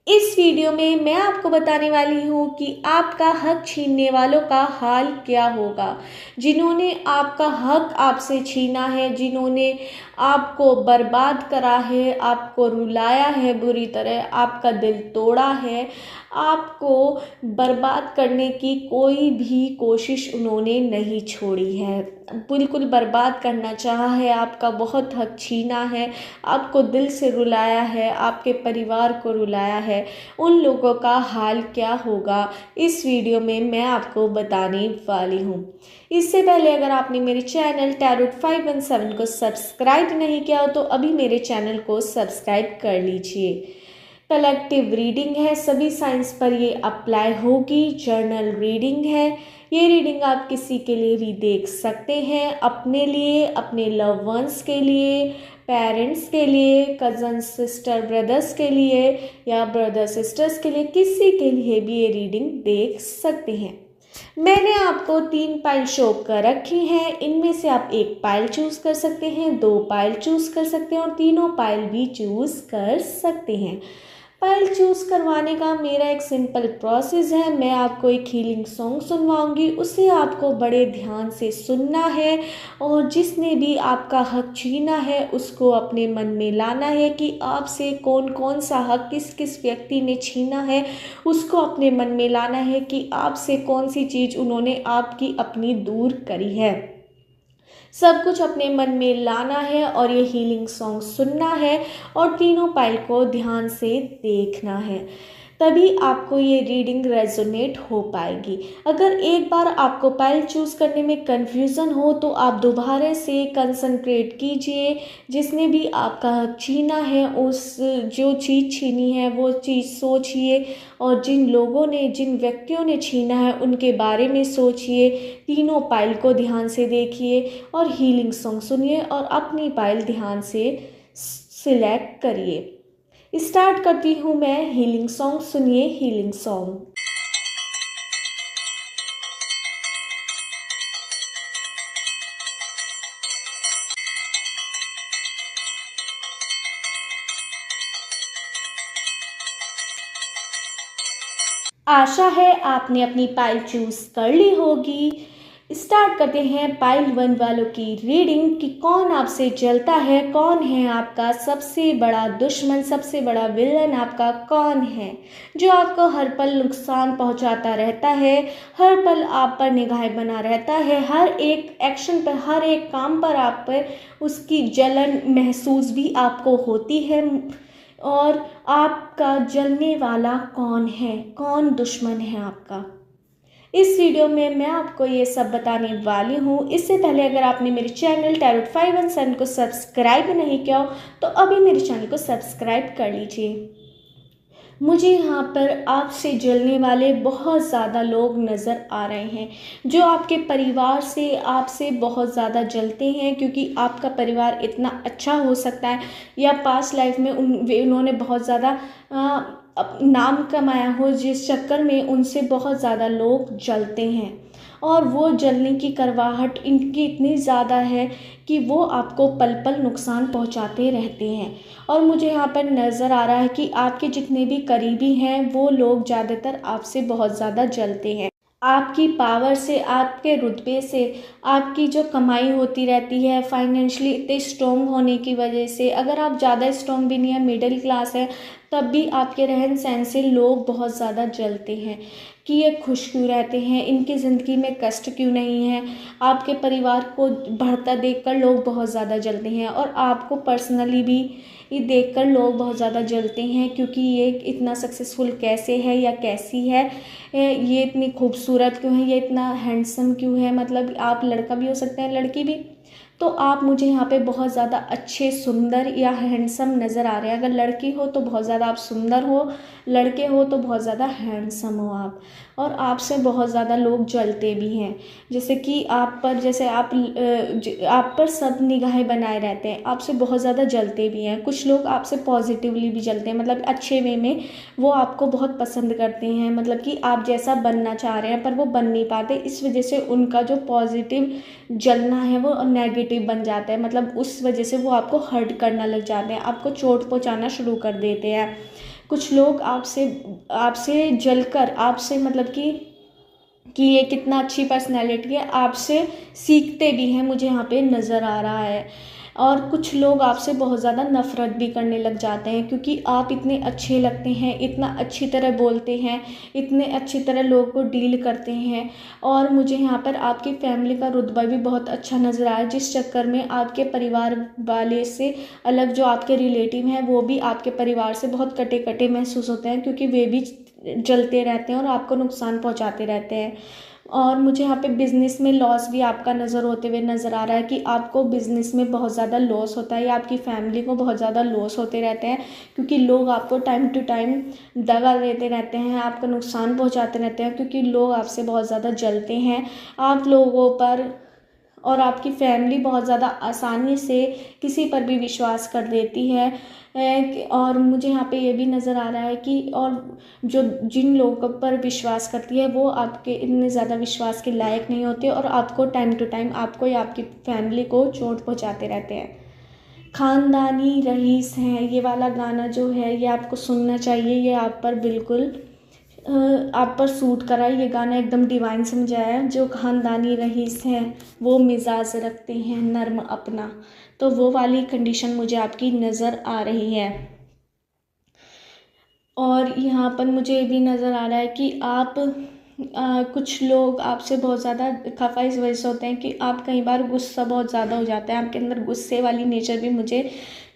इस वीडियो में मैं आपको बताने वाली हूँ कि आपका हक छीनने वालों का हाल क्या होगा। जिन्होंने आपका हक आपसे छीना है, जिन्होंने आपको बर्बाद करा है, आपको रुलाया है, बुरी तरह आपका दिल तोड़ा है, आपको बर्बाद करने की कोई भी कोशिश उन्होंने नहीं छोड़ी है। बिल्कुल बर्बाद करना चाहा है, आपका बहुत हक छीना है, आपको दिल से रुलाया है, आपके परिवार को रुलाया है। उन लोगों का हाल क्या होगा, इस वीडियो में मैं आपको बताने वाली हूँ। इससे पहले अगर आपने मेरे चैनल टैरोट 517 को सब्सक्राइब नहीं किया हो तो अभी मेरे चैनल को सब्सक्राइब कर लीजिए। कलेक्टिव रीडिंग है, सभी साइंस पर ये अप्लाई होगी। जर्नल रीडिंग है, ये रीडिंग आप किसी के लिए भी देख सकते हैं, अपने लिए, अपने लव वंस के लिए, पेरेंट्स के लिए, कज़न सिस्टर ब्रदर्स के लिए या ब्रदर सिस्टर्स के लिए, किसी के लिए भी ये रीडिंग देख सकते हैं। मैंने आपको 3 पाइल शो कर रखी हैं, इनमें से आप 1 पाइल चूज़ कर सकते हैं, 2 पाइल चूज़ कर सकते हैं और तीनों पाइल भी चूज़ कर सकते हैं। पाइल चूज़ करवाने का मेरा एक सिंपल प्रोसेस है। मैं आपको एक हीलिंग सॉन्ग सुनवाऊंगी, उसे आपको बड़े ध्यान से सुनना है और जिसने भी आपका हक छीना है उसको अपने मन में लाना है कि आपसे कौन कौन सा हक किस किस व्यक्ति ने छीना है। उसको अपने मन में लाना है कि आपसे कौन सी चीज़ उन्होंने आपकी अपनी दूर करी है। सब कुछ अपने मन में लाना है और ये हीलिंग सॉन्ग सुनना है और तीनों पाइल को ध्यान से देखना है, तभी आपको ये रीडिंग रेजोनेट हो पाएगी। अगर एक बार आपको पाइल चूज़ करने में कन्फ्यूज़न हो तो आप दोबारा से कंसंट्रेट कीजिए। जिसने भी आपका हक छीना है, उस जो चीज़ छीनी है वो चीज़ सोचिए और जिन लोगों ने, जिन व्यक्तियों ने छीना है उनके बारे में सोचिए। तीनों पाइल को ध्यान से देखिए और हीलिंग सॉन्ग सुनिए और अपनी पाइल ध्यान से सिलेक्ट करिए। स्टार्ट करती हूँ मैं हीलिंग सॉन्ग। सुनिए हीलिंग सॉन्ग। आशा है आपने अपनी पाइल चूज कर ली होगी। स्टार्ट करते हैं पाइल 1 वालों की रीडिंग कि कौन आपसे जलता है, कौन है आपका सबसे बड़ा दुश्मन, सबसे बड़ा विलन आपका कौन है, जो आपको हर पल नुकसान पहुंचाता रहता है, हर पल आप पर निगाहें बना रहता है, हर एक एक्शन पर, हर एक काम पर आप पर उसकी जलन महसूस भी आपको होती है। और आपका जलने वाला कौन है, कौन दुश्मन है आपका, इस वीडियो में मैं आपको ये सब बताने वाली हूँ। इससे पहले अगर आपने मेरे चैनल टैरोट 517 को सब्सक्राइब नहीं किया हो तो अभी मेरे चैनल को सब्सक्राइब कर लीजिए। मुझे यहाँ पर आपसे जलने वाले बहुत ज़्यादा लोग नज़र आ रहे हैं, जो आपके परिवार से आपसे बहुत ज़्यादा जलते हैं, क्योंकि आपका परिवार इतना अच्छा हो सकता है या पास्ट लाइफ में उन्होंने बहुत ज़्यादा नाम कमाया हो, जिस चक्कर में उनसे बहुत ज़्यादा लोग जलते हैं और वो जलने की करवाहट इनकी इतनी ज़्यादा है कि वो आपको पल पल नुकसान पहुंचाते रहते हैं। और मुझे यहाँ पर नज़र आ रहा है कि आपके जितने भी करीबी हैं वो लोग ज़्यादातर आपसे बहुत ज़्यादा जलते हैं। आपकी पावर से, आपके रुतबे से, आपकी जो कमाई होती रहती है फाइनेंशियली इतने स्ट्रॉन्ग होने की वजह से, अगर आप ज़्यादा स्ट्रॉन्ग भी नहीं है, मिडिल क्लास है, तब भी आपके रहन सहन से लोग बहुत ज़्यादा जलते हैं कि ये खुश क्यों रहते हैं, इनकी ज़िंदगी में कष्ट क्यों नहीं है। आपके परिवार को बढ़ता देखकर लोग बहुत ज़्यादा जलते हैं और आपको पर्सनली भी ये देखकर लोग बहुत ज़्यादा जलते हैं, क्योंकि ये इतना सक्सेसफुल कैसे है या कैसी है, ये इतनी खूबसूरत क्यों है, ये इतना हैंडसम क्यों है। मतलब आप लड़का भी हो सकते हैं, लड़की भी, तो आप मुझे यहाँ पे बहुत ज़्यादा अच्छे, सुंदर या हैंडसम नज़र आ रहे हैं। अगर लड़की हो तो बहुत ज़्यादा आप सुंदर हो, लड़के हो तो बहुत ज़्यादा हैंडसम हो आप, और आपसे बहुत ज़्यादा लोग जलते भी हैं। जैसे कि आप पर, जैसे आप पर सब निगाहें बनाए रहते हैं, आपसे बहुत ज़्यादा जलते भी हैं। कुछ लोग आपसे पॉजिटिवली भी जलते हैं, मतलब अच्छे वे में वो आपको बहुत पसंद करते हैं, मतलब कि आप जैसा बनना चाह रहे हैं पर वो बन नहीं पाते, इस वजह से उनका जो पॉजिटिव जलना है वो नेगेटिव बन जाता है। मतलब उस वजह से वो आपको हर्ट करना लग जाते हैं, आपको चोट पहुंचाना शुरू कर देते हैं। कुछ लोग आपसे आपसे जलकर आपसे मतलब कि ये कितना अच्छी पर्सनैलिटी है, आपसे सीखते भी हैं, मुझे यहाँ पे नज़र आ रहा है। और कुछ लोग आपसे बहुत ज़्यादा नफ़रत भी करने लग जाते हैं, क्योंकि आप इतने अच्छे लगते हैं, इतना अच्छी तरह बोलते हैं, इतने अच्छी तरह लोगों को डील करते हैं। और मुझे यहाँ पर आपकी फैमिली का रुतबा भी बहुत अच्छा नज़र आया, जिस चक्कर में आपके परिवार वाले से अलग जो आपके रिलेटिव हैं वो भी आपके परिवार से बहुत कटे कटे महसूस होते हैं, क्योंकि वे भी जलते रहते हैं और आपको नुकसान पहुंचाते रहते हैं। और मुझे यहाँ पे बिज़नेस में लॉस भी आपका नज़र होते हुए नज़र आ रहा है, कि आपको बिज़नेस में बहुत ज़्यादा लॉस होता है, या आपकी फैमिली को बहुत ज़्यादा लॉस होते रहते हैं, क्योंकि लोग आपको टाइम टू टाइम दगा देते रहते हैं, आपका नुकसान पहुँचाते रहते हैं, क्योंकि लोग आपसे बहुत ज़्यादा जलते हैं आप लोगों पर। और आपकी फैमिली बहुत ज़्यादा आसानी से किसी पर भी विश्वास कर देती है। और मुझे यहाँ पे ये भी नज़र आ रहा है कि और जो जिन लोगों पर विश्वास करती है वो आपके इतने ज़्यादा विश्वास के लायक नहीं होते, और आपको टाइम टू टाइम आपको या आपकी फैमिली को चोट पहुँचाते रहते हैं। खानदानी रईस हैं, ये वाला गाना जो है ये आपको सुनना चाहिए, ये आप पर बिल्कुल आप पर सूट करा है। ये गाना एकदम डिवाइन समझाया है। जो खानदानी रईस हैं वो मिजाज रखते हैं नर्म अपना, तो वो वाली कंडीशन मुझे आपकी नज़र आ रही है। और यहाँ पर मुझे ये भी नज़र आ रहा है कि आप कुछ लोग आपसे बहुत ज़्यादा खफा इस वजह से होते हैं कि आप कई बार गुस्सा बहुत ज़्यादा हो जाता है, आपके अंदर गुस्से वाली नेचर भी मुझे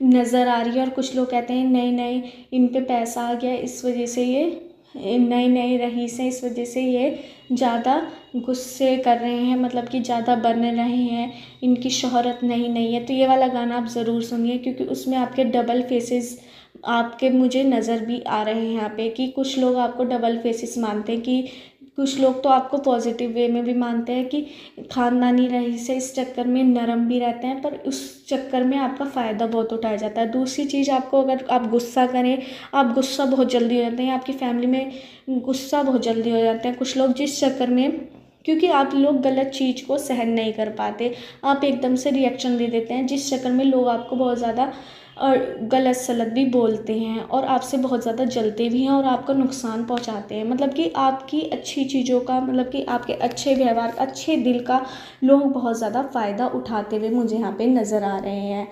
नज़र आ रही है। और कुछ लोग कहते हैं नहीं नहीं इन पे पैसा आ गया, इस वजह से ये नए नए रईस हैं, इस वजह से ये ज़्यादा गुस्से कर रहे हैं, मतलब कि ज़्यादा बन रहे हैं, इनकी शोहरत नहीं है। तो ये वाला गाना आप ज़रूर सुनिए, क्योंकि उसमें आपके डबल फेसेस आपके मुझे नज़र भी आ रहे हैं यहाँ पे, कि कुछ लोग आपको डबल फेसेस मानते हैं, कि कुछ लोग तो आपको पॉजिटिव वे में भी मानते हैं कि खानदानी रईस से इस चक्कर में नरम भी रहते हैं, पर उस चक्कर में आपका फ़ायदा बहुत उठाया जाता है। दूसरी चीज़, आपको अगर आप गुस्सा करें, आप गुस्सा बहुत जल्दी हो जाते हैं, आपकी फैमिली में गुस्सा बहुत जल्दी हो जाते हैं कुछ लोग, जिस चक्कर में क्योंकि आप लोग गलत चीज़ को सहन नहीं कर पाते, आप एकदम से रिएक्शन दे देते हैं, जिस चक्कर में लोग आपको बहुत ज़्यादा और गलत सलत भी बोलते हैं, और आपसे बहुत ज़्यादा जलते भी हैं और आपको नुकसान पहुंचाते हैं। मतलब कि आपकी अच्छी चीज़ों का, मतलब कि आपके अच्छे व्यवहार, अच्छे दिल का लोग बहुत ज़्यादा फ़ायदा उठाते हुए मुझे यहाँ पे नज़र आ रहे हैं।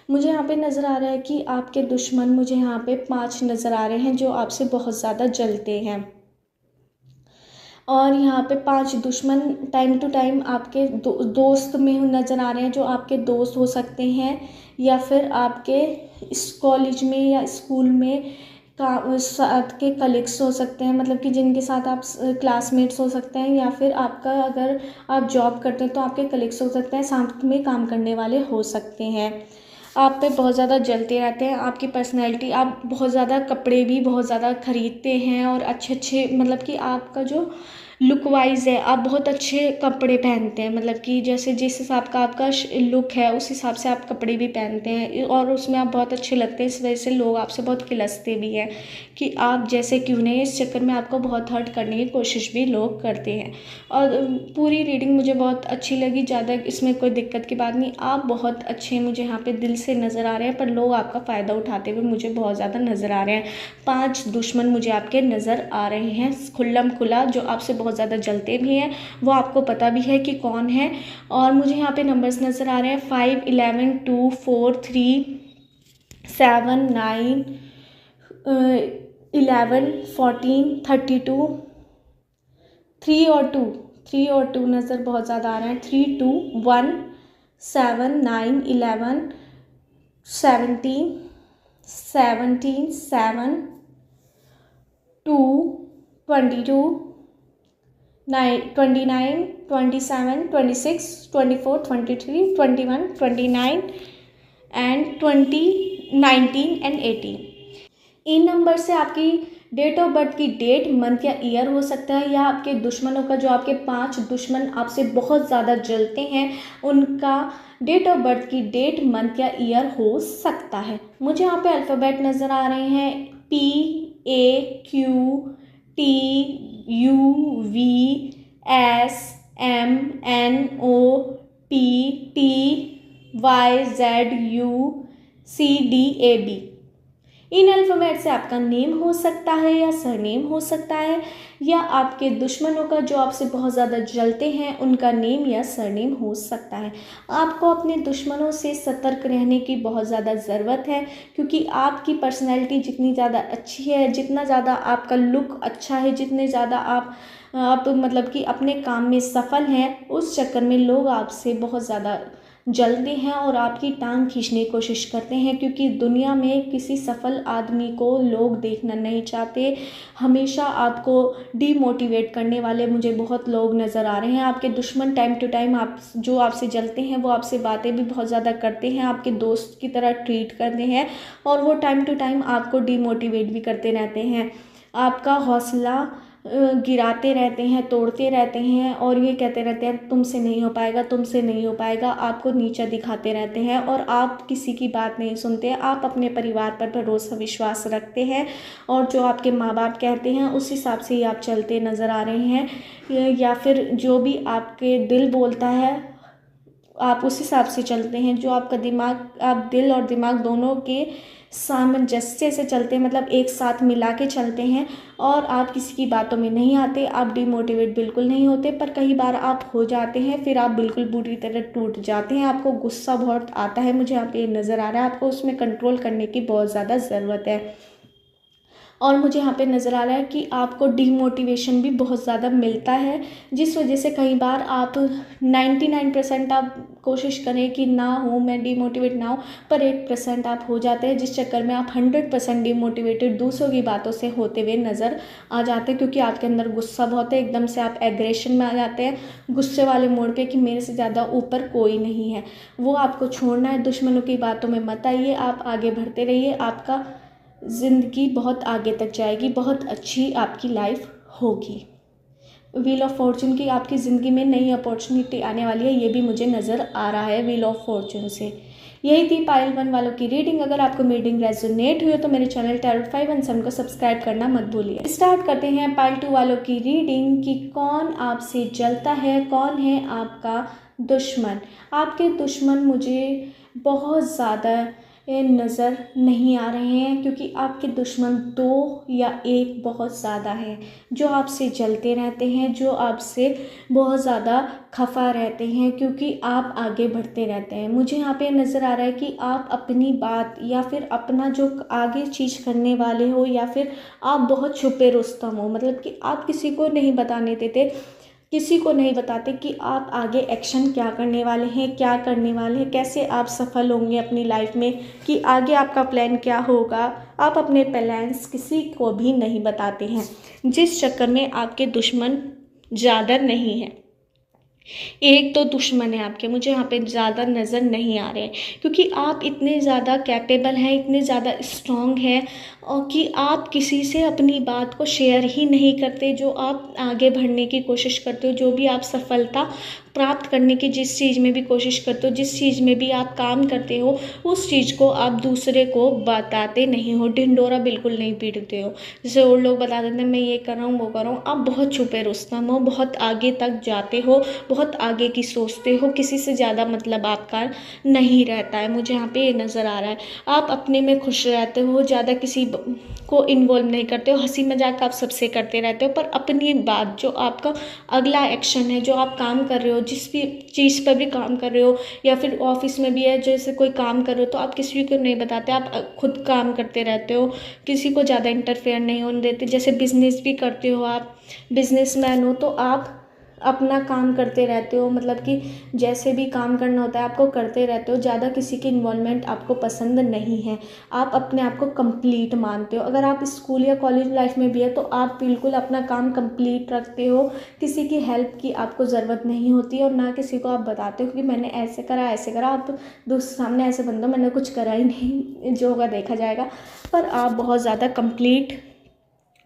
मुझे यहाँ पे नज़र आ रहा है कि आपके दुश्मन मुझे यहाँ पे 5 नज़र आ रहे हैं, जो आपसे बहुत ज़्यादा जलते हैं। और यहाँ पे 5 दुश्मन टाइम टू टाइम आपके दोस्त में नज़र आ रहे हैं, जो आपके दोस्त हो सकते हैं, या फिर आपके इस कॉलेज में या स्कूल में का साथ के कलीग्स हो सकते हैं, मतलब कि जिनके साथ आप क्लासमेट्स हो सकते हैं, या फिर आपका अगर आप जॉब करते हैं तो आपके कलीग्स हो सकते हैं, साथ में काम करने वाले हो सकते हैं। आप पे बहुत ज़्यादा जलते रहते हैं, आपकी पर्सनैलिटी, आप बहुत ज़्यादा कपड़े भी बहुत ज़्यादा ख़रीदते हैं, और अच्छे अच्छे, मतलब कि आपका जो लुक वाइज है, आप बहुत अच्छे कपड़े पहनते हैं, मतलब कि जैसे जिस हिसाब का आपका लुक है उस हिसाब से आप कपड़े भी पहनते हैं, और उसमें आप बहुत अच्छे लगते हैं। इस वजह से लोग आपसे बहुत खिलसते भी हैं कि आप जैसे क्यों नहीं, इस चक्कर में आपको बहुत हर्ट करने की कोशिश भी लोग करते हैं। और पूरी रीडिंग मुझे बहुत अच्छी लगी, ज़्यादा इसमें कोई दिक्कत की बात नहीं, आप बहुत अच्छे मुझे यहाँ पे दिल से नज़र आ रहे हैं, पर लोग आपका फ़ायदा उठाते हुए मुझे बहुत ज़्यादा नज़र आ रहे हैं। 5 दुश्मन मुझे आपके नज़र आ रहे हैं खुल्लम खुला, जो आपसे बहुत ज़्यादा जलते भी हैं, वो आपको पता भी है कि कौन है। और मुझे यहाँ पे नंबर्स नज़र आ रहे हैं 5, 11, 2, 4, 3, 7, 9, 11, 14, 32, 3 और 2 नज़र बहुत ज़्यादा आ रहे हैं। 3, 2, 1, 7, 9, 11, 17, 17, 7, 2, 22, 29, 27, 26, 24, 23, 21, 29 एंड 20, 19 एंड 18। इन नंबर से आपकी डेट ऑफ बर्थ की डेट, मंथ या ईयर हो सकता है, या आपके दुश्मनों का, जो आपके 5 दुश्मन आपसे बहुत ज़्यादा जलते हैं, उनका डेट ऑफ बर्थ की डेट, मंथ या ईयर हो सकता है। मुझे यहाँ पे अल्फ़ाबेट नज़र आ रहे हैं PAQTUVSMNOPTYZUCDAB। इन अल्फ़ाबेट से आपका नेम हो सकता है या सरनेम हो सकता है, या आपके दुश्मनों का जो आपसे बहुत ज़्यादा जलते हैं उनका नेम या सरनेम हो सकता है। आपको अपने दुश्मनों से सतर्क रहने की बहुत ज़्यादा ज़रूरत है, क्योंकि आपकी पर्सनैलिटी जितनी ज़्यादा अच्छी है, जितना ज़्यादा आपका लुक अच्छा है, जितने ज़्यादा आप मतलब कि अपने काम में सफल हैं, उस चक्कर में लोग आपसे बहुत ज़्यादा जलते हैं और आपकी टांग खींचने की कोशिश करते हैं, क्योंकि दुनिया में किसी सफल आदमी को लोग देखना नहीं चाहते। हमेशा आपको डीमोटिवेट करने वाले मुझे बहुत लोग नज़र आ रहे हैं। आपके दुश्मन टाइम टू टाइम जो आपसे जलते हैं वो आपसे बातें भी बहुत ज़्यादा करते हैं, आपके दोस्त की तरह ट्रीट करते हैं, और वो टाइम टू टाइम आपको डीमोटिवेट भी करते रहते हैं। आपका हौसला गिराते रहते हैं, तोड़ते रहते हैं, और ये कहते रहते हैं तुमसे नहीं हो पाएगा, तुमसे नहीं हो पाएगा। आपको नीचा दिखाते रहते हैं और आप किसी की बात नहीं सुनते। आप अपने परिवार पर भरोसा विश्वास रखते हैं, और जो आपके माँ बाप कहते हैं उस हिसाब से ही आप चलते नज़र आ रहे हैं, या फिर जो भी आपके दिल बोलता है आप उस हिसाब से चलते हैं। जो आपका दिमाग, आप दिल और दिमाग दोनों के सामंजस्य से चलते हैं, मतलब एक साथ मिला के चलते हैं, और आप किसी की बातों में नहीं आते। आप डिमोटिवेट बिल्कुल नहीं होते, पर कई बार आप हो जाते हैं, फिर आप बिल्कुल बुरी तरह टूट जाते हैं। आपको गुस्सा बहुत आता है, मुझे यहाँ पे नज़र आ रहा है। आपको उसमें कंट्रोल करने की बहुत ज़्यादा ज़रूरत है, और मुझे यहाँ पे नज़र आ रहा है कि आपको डीमोटिवेशन भी बहुत ज़्यादा मिलता है, जिस वजह से कई बार आप 99% आप कोशिश करें कि ना हो, मैं डीमोटिवेट ना हो, पर 1% आप हो जाते हैं, जिस चक्कर में आप 100% डीमोटिवेटेड दूसरों की बातों से होते हुए नज़र आ जाते हैं, क्योंकि आपके अंदर गुस्सा बहुत है। एकदम से आप एग्रेशन में आ जाते हैं, गुस्से वाले मोड पे कि मेरे से ज़्यादा ऊपर कोई नहीं है। वो आपको छोड़ना है, दुश्मनों की बातों में मत आइए, आप आगे बढ़ते रहिए। आपका ज़िंदगी बहुत आगे तक जाएगी, बहुत अच्छी आपकी लाइफ होगी। व्हील ऑफ फॉर्चून की आपकी ज़िंदगी में नई अपॉर्चुनिटी आने वाली है, ये भी मुझे नज़र आ रहा है व्हील ऑफ फॉर्चून से। यही थी पाइल 1 वालों की रीडिंग। अगर आपको रीडिंग रेजोनेट हुई तो मेरे चैनल टैरोट 5 एंड 7 को सब्सक्राइब करना मत भूलिए। स्टार्ट करते हैं पाइल 2 वालों की रीडिंग कि कौन आपसे जलता है, कौन है आपका दुश्मन। आपके दुश्मन मुझे बहुत ज़्यादा नज़र नहीं आ रहे हैं, क्योंकि आपके दुश्मन 2 या 1 बहुत ज़्यादा है, जो आपसे जलते रहते हैं, जो आपसे बहुत ज़्यादा खफा रहते हैं, क्योंकि आप आगे बढ़ते रहते हैं। मुझे यहाँ पे नज़र आ रहा है कि आप अपनी बात या फिर अपना जो आगे चीज़ करने वाले हो, या फिर आप बहुत छुपे रुस्तम हो, मतलब कि आप किसी को नहीं बताने देते, किसी को नहीं बताते कि आप आगे एक्शन क्या करने वाले हैं, क्या करने वाले हैं, कैसे आप सफल होंगे अपनी लाइफ में, कि आगे आपका प्लान क्या होगा। आप अपने प्लान्स किसी को भी नहीं बताते हैं, जिस चक्कर में आपके दुश्मन ज़्यादा नहीं हैं। एक तो दुश्मन है आपके, मुझे यहाँ पे ज़्यादा नज़र नहीं आ रहे हैं, क्योंकि आप इतने ज़्यादा कैपेबल हैं, इतने ज़्यादा स्ट्रॉन्ग हैं, और कि आप किसी से अपनी बात को शेयर ही नहीं करते। जो आप आगे बढ़ने की कोशिश करते हो, जो भी आप सफलता प्राप्त करने की जिस चीज़ में भी कोशिश करते हो, जिस चीज़ में भी आप काम करते हो, उस चीज़ को आप दूसरे को बताते नहीं हो, ढिंढोरा बिल्कुल नहीं पीटते हो। जैसे और लोग बता देते हैं मैं ये कर रहा हूँ, वो कर रहा हूँ। आप बहुत छुपे रुस्तम हो, बहुत आगे तक जाते हो, बहुत आगे की सोचते हो, किसी से ज़्यादा मतलब आपका नहीं रहता है। मुझे यहाँ पे ये नज़र आ रहा है, आप अपने में खुश रहते हो, ज़्यादा किसी को इन्वॉल्व नहीं करते हो, हंसी मजाक आप सबसे करते रहते हो, पर अपनी बात, जो आपका अगला एक्शन है, जो आप काम कर रहे हो, जिस भी चीज़ पर भी काम कर रहे हो, या फिर ऑफिस में भी है, जैसे कोई काम कर रहे हो, तो आप किसी को नहीं बताते, आप खुद काम करते रहते हो, किसी को ज़्यादा इंटरफेयर नहीं होने देते। जैसे बिजनेस भी करते हो, आप बिजनेसमैन हो, तो आप अपना काम करते रहते हो, मतलब कि जैसे भी काम करना होता है आपको करते रहते हो, ज़्यादा किसी की इन्वॉल्वमेंट आपको पसंद नहीं है। आप अपने आप को कंप्लीट मानते हो। अगर आप स्कूल या कॉलेज लाइफ में भी है तो आप बिल्कुल अपना काम कंप्लीट रखते हो, किसी की हेल्प की आपको ज़रूरत नहीं होती, और ना किसी को आप बताते हो कि मैंने ऐसे करा ऐसे करा। आप दूसरे सामने ऐसे बंदो मैंने कुछ करा ही नहीं, जो होगा देखा जाएगा। पर आप बहुत ज़्यादा कंप्लीट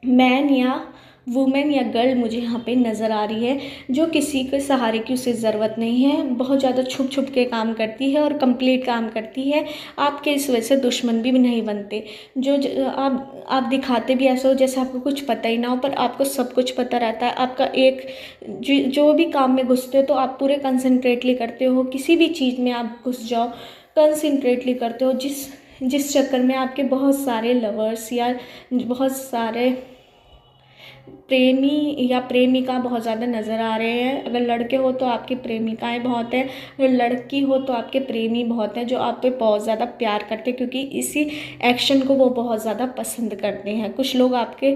मैन या वुमेन या गर्ल मुझे यहाँ पे नज़र आ रही है, जो किसी के सहारे की उसे ज़रूरत नहीं है, बहुत ज़्यादा छुप छुप के काम करती है और कंप्लीट काम करती है। आपके इस वजह से दुश्मन भी नहीं बनते। आप दिखाते भी ऐसे हो जैसे आपको कुछ पता ही ना हो, पर आपको सब कुछ पता रहता है। आपका एक जो भी काम में घुसते हो तो आप पूरे कंसंट्रेटली करते हो, किसी भी चीज़ में आप घुस जाओ कंसंट्रेटली करते हो, जिस चक्कर में आपके बहुत सारे लवर्स या बहुत सारे प्रेमी या प्रेमिका बहुत ज़्यादा नज़र आ रहे हैं। अगर लड़के हो तो आपकी प्रेमिकाएं बहुत हैं, अगर लड़की हो तो आपके प्रेमी बहुत हैं जो आप पे बहुत ज़्यादा प्यार करते हैं, क्योंकि इसी एक्शन को वो बहुत ज़्यादा पसंद करते हैं। कुछ लोग आपके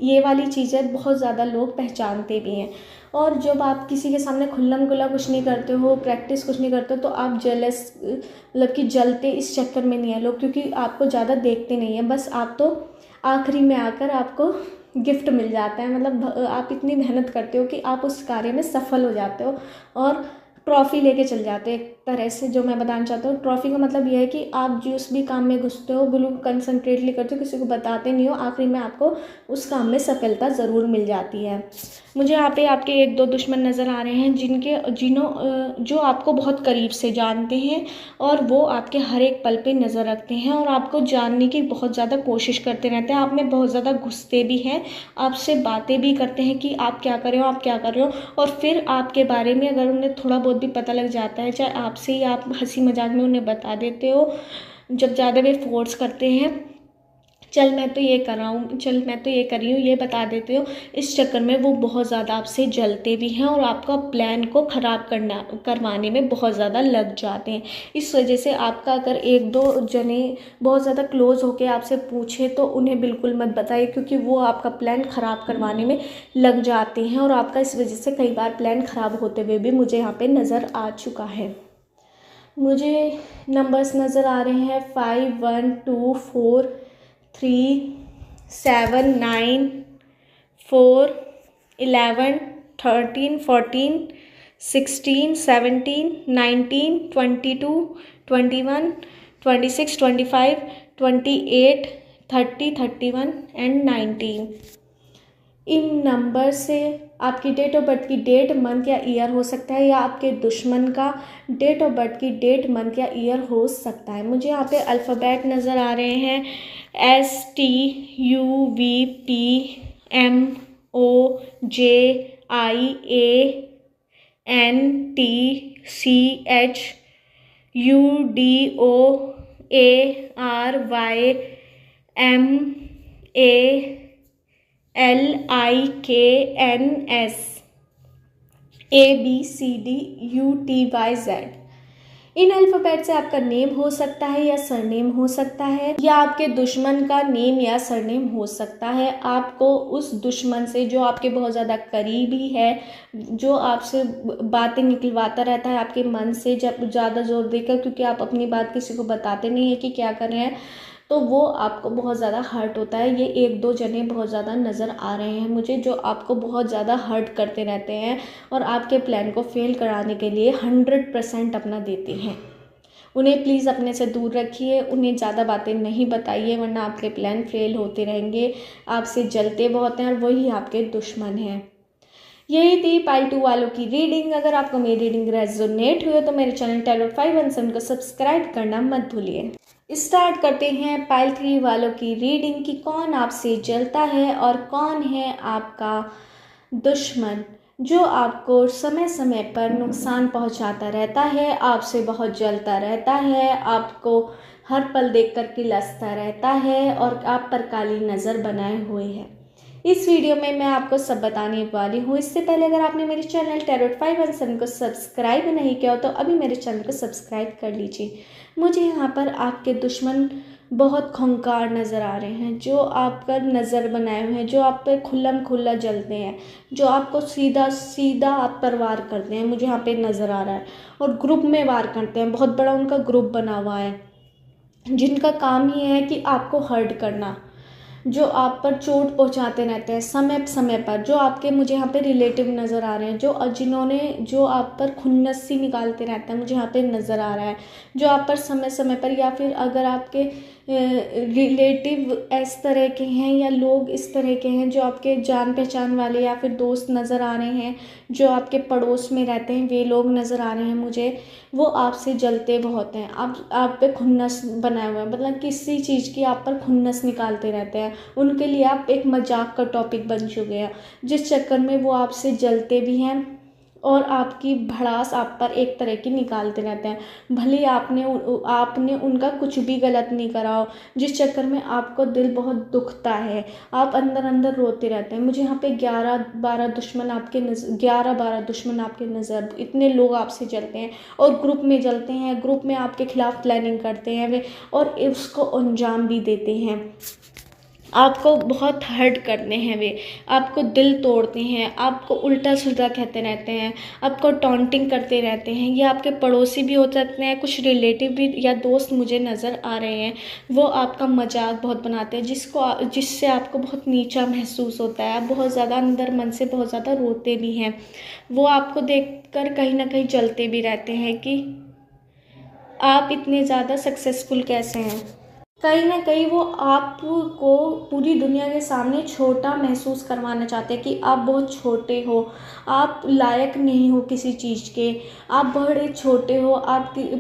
ये वाली चीज़ें बहुत ज़्यादा लोग पहचानते भी हैं। और जब आप किसी के सामने खुल्लम खुल्ला कुछ नहीं करते हो, प्रैक्टिस कुछ नहीं करते हो, तो आप जेलस मतलब कि जलते इस चक्कर में नहीं है लोग, क्योंकि आपको ज़्यादा देखते नहीं हैं। बस आप तो आखिरी में आकर आपको गिफ्ट मिल जाता है, मतलब आप इतनी मेहनत करते हो कि आप उस कार्य में सफल हो जाते हो और ट्रॉफ़ी लेके चल जाते हो। एक तरह से जो मैं बताना चाहता हूँ, ट्रॉफ़ी का मतलब यह है कि आप जिस भी काम में घुसते हो बिल्कुल कंसंट्रेटली करते हो, किसी को बताते नहीं हो, आखिरी में आपको उस काम में सफलता ज़रूर मिल जाती है। मुझे यहाँ पे आपके 1-2 दुश्मन नज़र आ रहे हैं जो आपको बहुत करीब से जानते हैं और वो आपके हर एक पल पे नज़र रखते हैं और आपको जानने की बहुत ज़्यादा कोशिश करते रहते हैं। आप में बहुत ज़्यादा घुसते भी हैं, आपसे बातें भी करते हैं कि आप क्या कर रहे हो, आप क्या कर रहे हो, और फिर आपके बारे में अगर उन्हें थोड़ा बहुत भी पता लग जाता है, चाहे आपसे ही आप हंसी मजाक में उन्हें बता देते हो। जब ज़्यादा वे फोर्स करते हैं, चल मैं तो ये कर रहा हूँ, चल मैं तो ये कर रही हूँ, ये बता देते हो, इस चक्कर में वो बहुत ज़्यादा आपसे जलते भी हैं और आपका प्लान को ख़राब करवाने में बहुत ज़्यादा लग जाते हैं। इस वजह से आपका अगर 1-2 जने बहुत ज़्यादा क्लोज़ होके आपसे पूछे तो उन्हें बिल्कुल मत बताइए, क्योंकि वो आपका प्लान ख़राब करवाने में लग जाते हैं और आपका इस वजह से कई बार प्लान ख़राब होते हुए भी मुझे यहाँ पर नज़र आ चुका है। मुझे नंबर्स नज़र आ रहे हैं 5, 1, 2, 4, 3, 7, 9, 4, 11, 13, 14, 16, 17, 19, 22, 21, 26, 25, 28, 30, 31 एंड 19। इन नंबर से आपकी डेट ऑफ बर्थ की डेट, मंथ या ईयर हो सकता है, या आपके दुश्मन का डेट ऑफ बर्थ की डेट, मंथ या ईयर हो सकता है। मुझे यहाँ पे अल्फ़ाबेट नज़र आ रहे हैं STUVPMOJIANTCHUDOARYMALIKNSABCDUTYZ। इन अल्फ़ाबेट से आपका नेम हो सकता है या सरनेम हो सकता है, या आपके दुश्मन का नेम या सरनेम हो सकता है। आपको उस दुश्मन से जो आपके बहुत ज़्यादा करीबी है, जो आपसे बातें निकलवाता रहता है आपके मन से जब ज़्यादा ज़ोर देकर, क्योंकि आप अपनी बात किसी को बताते नहीं हैं कि क्या कर रहे हैं, तो वो आपको बहुत ज़्यादा हर्ट होता है। ये 1-2 जने बहुत ज़्यादा नज़र आ रहे हैं मुझे, जो आपको बहुत ज़्यादा हर्ट करते रहते हैं और आपके प्लान को फेल कराने के लिए 100% अपना देते हैं। उन्हें प्लीज़ अपने से दूर रखिए, उन्हें ज़्यादा बातें नहीं बताइए, वरना आपके प्लान फेल होते रहेंगे। आपसे जलते बहुत हैं और वही आपके दुश्मन हैं। यही थी पाइल 2 वालों की रीडिंग। अगर आपको मेरी रीडिंग रेजोनेट हुई तो मेरे चैनल टैरोट 517 को सब्सक्राइब करना मत भूलिए। स्टार्ट करते हैं पाइल 3 वालों की रीडिंग कि कौन आपसे जलता है और कौन है आपका दुश्मन, जो आपको समय समय पर नुकसान पहुंचाता रहता है, आपसे बहुत जलता रहता है, आपको हर पल देख कर किलसता रहता है और आप पर काली नज़र बनाए हुए है। इस वीडियो में मैं आपको सब बताने वाली हूँ। इससे पहले अगर आपने मेरे चैनल टैरोट 517 को सब्सक्राइब नहीं किया हो तो अभी मेरे चैनल को सब्सक्राइब कर लीजिए। मुझे यहाँ पर आपके दुश्मन बहुत खूंखार नज़र आ रहे हैं, जो आप पर नज़र बनाए हुए हैं, जो आप पर खुल्लम खुल्ला जलते हैं, जो आपको सीधा सीधा आप पर वार करते हैं, मुझे यहाँ पे नज़र आ रहा है। और ग्रुप में वार करते हैं, बहुत बड़ा उनका ग्रुप बना हुआ है, जिनका काम ही है कि आपको हर्ट करना, जो आप पर चोट पहुंचाते रहते हैं समय समय पर, जो आपके मुझे यहाँ पे रिलेटिव नज़र आ रहे हैं, जो आप पर खुन्नसी निकालते रहते हैं, मुझे यहाँ पे नज़र आ रहा है, जो आप पर समय समय पर, या फिर अगर आपके रिलेटिव इस तरह के हैं या लोग इस तरह के हैं जो आपके जान पहचान वाले या फिर दोस्त नज़र आ रहे हैं, जो आपके पड़ोस में रहते हैं, वे लोग नज़र आ रहे हैं मुझे, वो आपसे जलते बहुत हैं। आप पे खुन्नस बनाए हुए हैं, मतलब किसी चीज़ की आप पर खुन्नस निकालते रहते हैं। उनके लिए आप एक मजाक का टॉपिक बन चुके हैं, जिस चक्कर में वो आपसे जलते भी हैं और आपकी भड़ास आप पर एक तरह की निकालते रहते हैं, भले आपने उनका कुछ भी गलत नहीं करा हो, जिस चक्कर में आपको दिल बहुत दुखता है, आप अंदर अंदर रोते रहते हैं। मुझे यहाँ पे 11-12 दुश्मन आपके नज़र, 11-12 दुश्मन आपके नज़र, इतने लोग आपसे जलते हैं और ग्रुप में जलते हैं, ग्रुप में आपके खिलाफ प्लानिंग करते हैं वे, और उसको अंजाम भी देते हैं। आपको बहुत हर्ट करते हैं वे, आपको दिल तोड़ते हैं, आपको उल्टा सीधा कहते रहते हैं, आपको टॉन्टिंग करते रहते हैं। ये आपके पड़ोसी भी हो सकते हैं, कुछ रिलेटिव भी या दोस्त मुझे नज़र आ रहे हैं, वो आपका मजाक बहुत बनाते हैं, जिससे आपको बहुत नीचा महसूस होता है, आप बहुत ज़्यादा अंदर मन से बहुत ज़्यादा रोते भी हैं। वो आपको देखकर कहीं ना कहीं जलते भी रहते हैं कि आप इतने ज़्यादा सक्सेसफुल कैसे हैं। कहीं ना कहीं वो आपको पूरी दुनिया के सामने छोटा महसूस करवाना चाहते हैं कि आप बहुत छोटे हो, आप लायक नहीं हो किसी चीज़ के, आप बड़े छोटे हो।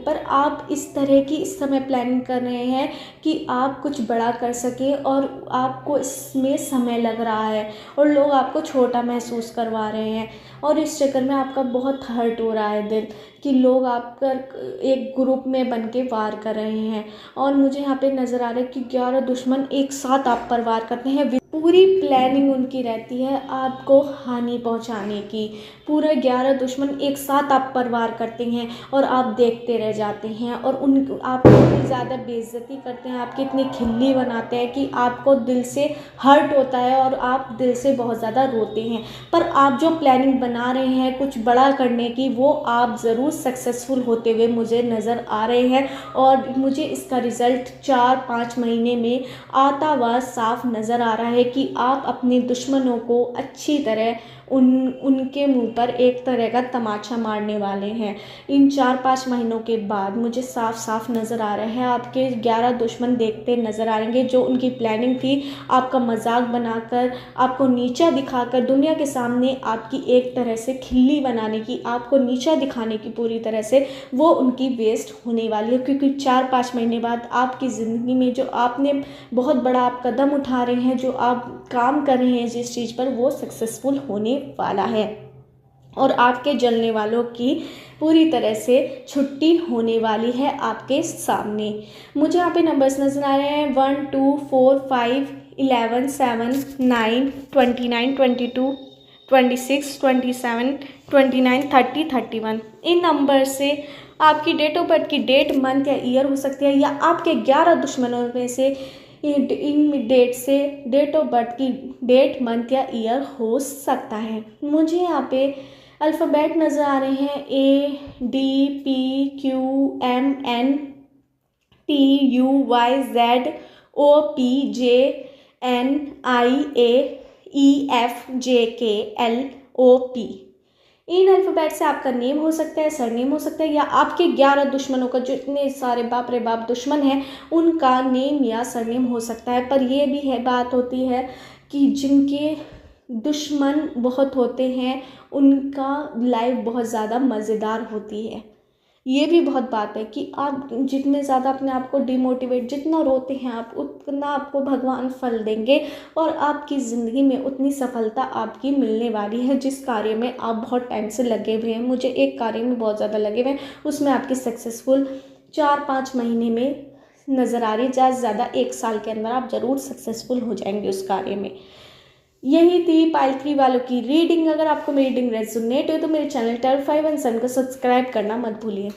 पर आप इस तरह की इस समय प्लानिंग कर रहे हैं कि आप कुछ बड़ा कर सकें, और आपको इसमें समय लग रहा है और लोग आपको छोटा महसूस करवा रहे हैं, और इस चक्कर में आपका बहुत हर्ट हो रहा है दिल कि लोग आप पर एक ग्रुप में बन के वार कर रहे हैं। और मुझे यहाँ पे नज़र आ रहा है कि 11 दुश्मन एक साथ आप पर वार करते हैं, पूरी प्लानिंग उनकी रहती है आपको हानि पहुंचाने की। पूरे 11 दुश्मन एक साथ आप पर वार करते हैं और आप देखते रह जाते हैं, और आपको इतनी ज़्यादा बेइज्जती करते हैं, आपकी इतनी खिल्ली बनाते हैं कि आपको दिल से हर्ट होता है और आप दिल से बहुत ज़्यादा रोते हैं। पर आप जो प्लानिंग बना रहे हैं कुछ बड़ा करने की, वो आप ज़रूर सक्सेसफुल होते हुए मुझे नज़र आ रहे हैं, और मुझे इसका रिज़ल्ट 4-5 महीने में आता हुआ साफ नज़र आ रहा है कि आप अपने दुश्मनों को अच्छी तरह उनके मुंह पर एक तरह का तमाचा मारने वाले हैं। इन 4-5 महीनों के बाद मुझे साफ साफ नज़र आ रहा है, आपके 11 दुश्मन देखते नज़र आएंगे। जो उनकी प्लानिंग थी आपका मजाक बनाकर, आपको नीचा दिखाकर, दुनिया के सामने आपकी एक तरह से खिल्ली बनाने की, आपको नीचा दिखाने की पूरी तरह से, वो उनकी वेस्ट होने वाली है। क्योंकि 4-5 महीने बाद आपकी ज़िंदगी में जो आपने बहुत बड़ा आप कदम उठा रहे हैं, जो आप काम कर रहे हैं जिस चीज़ पर, वो सक्सेसफुल होने वाला है, और आपके जलने वालों की पूरी तरह से छुट्टी होने वाली है आपके सामने। मुझे यहाँ पे नंबर्स नज़र आ रहे हैं 1 2 4 5 11 7 9 29 22 26 27 29 30 31। इन नंबर से आपकी डेट ऑफ बर्थ की डेट, मंथ या ईयर हो सकती है, या आपके 11 दुश्मनों में से इन डेट से डेट ऑफ बर्थ की डेट, मंथ या ईयर हो सकता है। मुझे यहाँ पे अल्फ़ाबेट नज़र आ रहे हैं ABQMNPUYZOPJNIAEFJKLOP। इन अल्फ़ाबेट से आपका नेम हो सकता है, सरनेम हो सकता है, या आपके 11 दुश्मनों का, जो इतने सारे बाप रे बाप दुश्मन हैं, उनका नेम या सरनेम हो सकता है। पर यह भी है, बात होती है कि जिनके दुश्मन बहुत होते हैं उनका लाइफ बहुत ज़्यादा मज़ेदार होती है। ये भी बहुत बात है कि आप जितने ज़्यादा अपने आप को डिमोटिवेट, जितना रोते हैं आप, उतना आपको भगवान फल देंगे, और आपकी ज़िंदगी में उतनी सफलता आपकी मिलने वाली है जिस कार्य में आप बहुत टाइम से लगे हुए हैं। मुझे एक कार्य में बहुत ज़्यादा लगे हुए हैं, उसमें आपकी सक्सेसफुल 4-5 महीने में नज़र आ रही है, ज़्यादा से ज़्यादा 1 साल के अंदर आप ज़रूर सक्सेसफुल हो जाएंगे उस कार्य में। यही थी पाइल 3 वालों की रीडिंग। अगर आपको मेरी रीडिंग रेजोनेट हो तो मेरे चैनल टेल 5 एंड सन को सब्सक्राइब करना मत भूलिए।